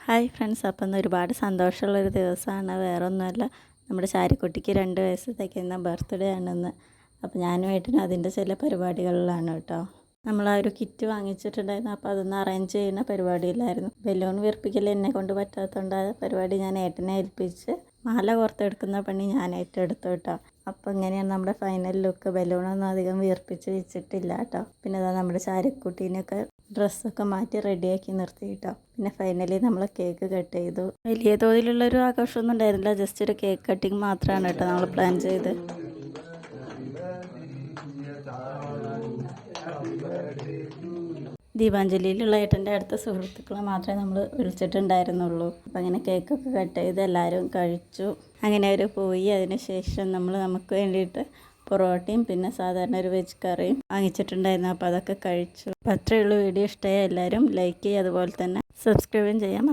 Hi friends, അപ്പം ഇന്ന് ഒരുപാട് സന്തോഷമുള്ളൊരു ദിവസമാണ്. വേറൊന്നുമല്ല, നമ്മുടെ ചാരിക്കുട്ടിക്ക് 2 വയസ്സ് തികയുന്ന ബർത്ത്ഡേ ആണെന്ന്. അപ്പോൾ ഞാനും ഏട്ടനും അതിൻ്റെ ചില പരിപാടികളിലാണ് കേട്ടോ. നമ്മൾ ആ ഒരു കിറ്റ് വാങ്ങിച്ചിട്ടുണ്ടായിരുന്നു. അപ്പോൾ അതൊന്ന് അറേഞ്ച് ചെയ്യുന്ന പരിപാടിയിലായിരുന്നു. ബലൂൺ വീർപ്പിക്കൽ എന്നെ കൊണ്ട് പറ്റാത്തതുകൊണ്ട് ആ പരിപാടി ഞാൻ ഏട്ടനെ ഏൽപ്പിച്ച് മാല കോർത്തെടുക്കുന്ന പണി ഞാൻ ഏറ്റെടുത്തു കേട്ടോ. അപ്പോൾ ഇങ്ങനെയാണ് നമ്മുടെ ഫൈനൽ ലുക്ക്. ബലൂണൊന്നും അധികം വീർപ്പിച്ച് വെച്ചിട്ടില്ല കേട്ടോ. പിന്നെ അതാ നമ്മുടെ ചാരിക്കുട്ടീനൊക്കെ ഡ്രസ്സൊക്കെ മാറ്റി റെഡിയാക്കി നിർത്തി കേട്ടോ. പിന്നെ ഫൈനലി നമ്മൾ കേക്ക് കട്ട് ചെയ്തു. വലിയ തോതിലുള്ളൊരു ആഘോഷമൊന്നും ഉണ്ടായിരുന്നില്ല, ജസ്റ്റ് ഒരു കേക്ക് കട്ടിങ് മാത്രമാണ് കേട്ടോ നമ്മൾ പ്ലാൻ ചെയ്ത്. ദീപാഞ്ജലിയിലുള്ള ഏട്ടൻ്റെ അടുത്ത സുഹൃത്തുക്കളെ മാത്രമേ നമ്മൾ വിളിച്ചിട്ടുണ്ടായിരുന്നുള്ളൂ. അപ്പം അങ്ങനെ കേക്കൊക്കെ കട്ട് ചെയ്ത് എല്ലാവരും കഴിച്ചു. അങ്ങനെ അവർ പോയി. അതിന് ശേഷം നമുക്ക് വേണ്ടിയിട്ട് പൊറോട്ടയും പിന്നെ സാധാരണ ഒരു വെജ് കറിയും വാങ്ങിച്ചിട്ടുണ്ടായിരുന്നു. അപ്പോൾ അതൊക്കെ കഴിച്ചു. അപ്പോൾ അത്രയേ ഉള്ളൂ. വീഡിയോ ഇഷ്ടമായ എല്ലാവരും ലൈക്ക് ചെയ്യുക, അതുപോലെ തന്നെ സബ്സ്ക്രൈബും ചെയ്യാൻ